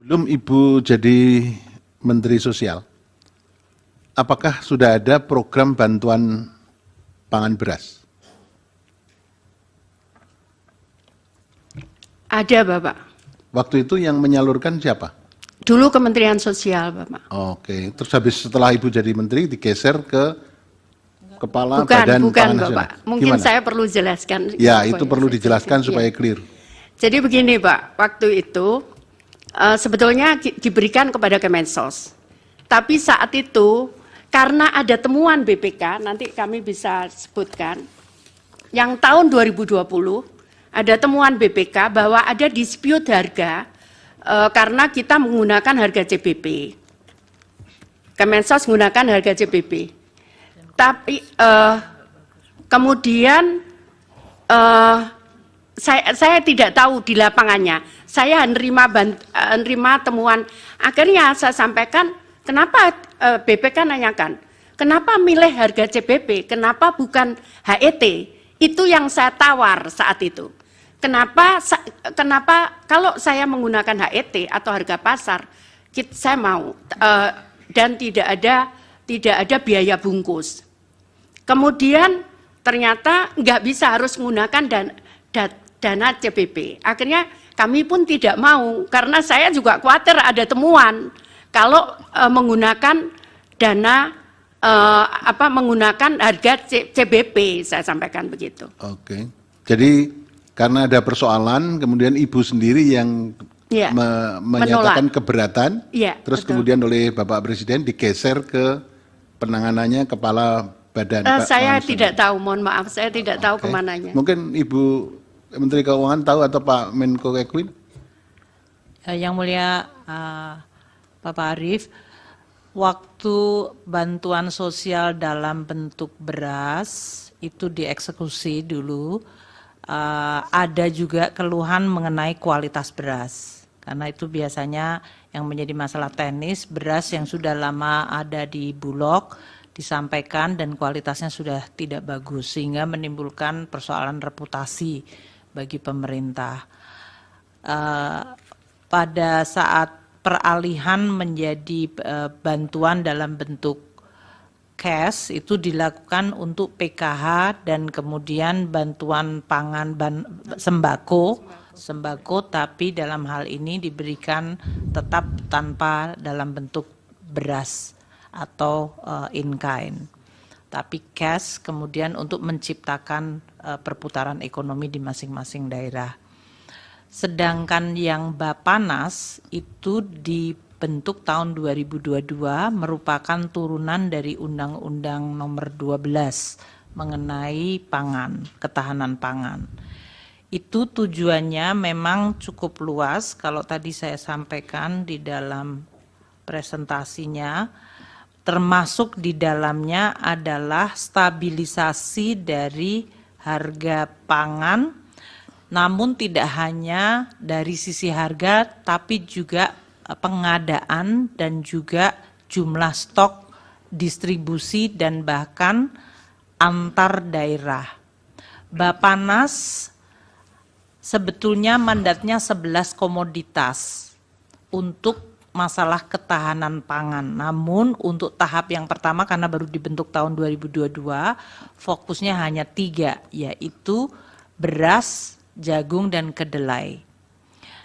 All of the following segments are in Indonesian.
Sebelum Ibu jadi Menteri Sosial, apakah sudah ada program bantuan pangan beras? Ada, Bapak. Waktu itu yang menyalurkan siapa? Dulu Kementerian Sosial, Bapak. Oke, terus habis setelah Ibu jadi Menteri digeser ke Kepala Bukan, Badan bukan, Pangan Bapak. Nasional. Mungkin Gimana? saya perlu jelaskan. Ya, Apa itu yang perlu saya dijelaskan jelaskan? supaya Iya. clear. Jadi begini, Pak. Waktu itu sebetulnya diberikan kepada Kemensos. Tapi saat itu karena ada temuan BPK, nanti kami bisa sebutkan, yang tahun 2020 ada temuan BPK bahwa ada dispute harga karena kita menggunakan harga CBP. Kemensos menggunakan harga CBP. Tapi kemudian saya tidak tahu di lapangannya. Saya menerima temuan. Akhirnya saya sampaikan, kenapa BPK nanyakan, kenapa milih harga CBP, kenapa bukan HET? Itu yang saya tawar saat itu. Kenapa kalau saya menggunakan HET atau harga pasar, saya mau dan tidak ada biaya bungkus. Kemudian ternyata nggak bisa, harus menggunakan dana CBP. Akhirnya kami pun tidak mau karena saya juga khawatir ada temuan kalau menggunakan dana menggunakan harga CBP, saya sampaikan begitu. Oke, jadi karena ada persoalan, kemudian Ibu sendiri yang Ya, menyatakan keberatan, ya, terus betul. kemudian oleh Bapak Presiden digeser ke penanganannya Kepala Badan Saya Pangan tidak Nasional. tahu, mohon maaf, saya tidak tahu Oke. kemananya. Mungkin Ibu Menteri Keuangan tahu atau Pak Menko Ekwin? Yang mulia Bapak Arief, waktu bantuan sosial dalam bentuk beras itu dieksekusi dulu, ada juga keluhan mengenai kualitas beras. Karena itu biasanya yang menjadi masalah teknis, beras yang sudah lama ada di Bulog disampaikan dan kualitasnya sudah tidak bagus, sehingga menimbulkan persoalan reputasi bagi pemerintah. Pada saat peralihan menjadi bantuan dalam bentuk cash itu dilakukan untuk PKH dan kemudian bantuan pangan sembako, tapi dalam hal ini diberikan tetap tanpa dalam bentuk beras atau in kind, tapi cash kemudian untuk menciptakan perputaran ekonomi di masing-masing daerah. Sedangkan yang Bapanas itu dibentuk tahun 2022 merupakan turunan dari Undang-Undang Nomor 12 mengenai pangan, ketahanan pangan. Itu tujuannya memang cukup luas, kalau tadi saya sampaikan di dalam presentasinya, termasuk di dalamnya adalah stabilisasi dari harga pangan, namun tidak hanya dari sisi harga, tapi juga pengadaan dan juga jumlah stok, distribusi, dan bahkan antar daerah. Bapanas sebetulnya mandatnya 11 komoditas untuk masalah ketahanan pangan. Namun untuk tahap yang pertama karena baru dibentuk tahun 2022, fokusnya hanya 3, yaitu beras, jagung, dan kedelai.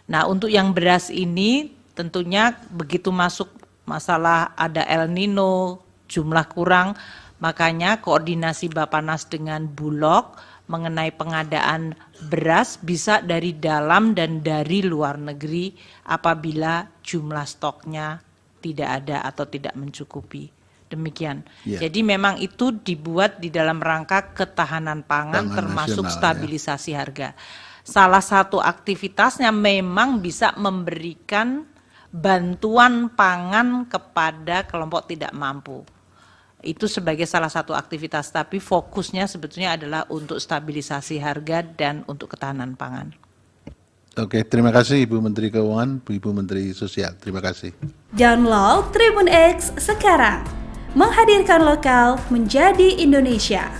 Nah, untuk yang beras ini tentunya begitu masuk masalah ada El Nino, jumlah kurang, makanya koordinasi Bapanas dengan Bulog mengenai pengadaan beras bisa dari dalam dan dari luar negeri apabila jumlah stoknya tidak ada atau tidak mencukupi. Demikian. Ya. Jadi memang itu dibuat di dalam rangka ketahanan pangan termasuk nasional, stabilisasi harga. Salah satu aktivitasnya memang bisa memberikan bantuan pangan kepada kelompok tidak mampu. Itu sebagai salah satu aktivitas, tapi fokusnya sebetulnya adalah untuk stabilisasi harga dan untuk ketahanan pangan. Oke, terima kasih Ibu Menteri Keuangan, Ibu Menteri Sosial. Terima kasih. Download Tribun X sekarang. Menghadirkan lokal menjadi Indonesia.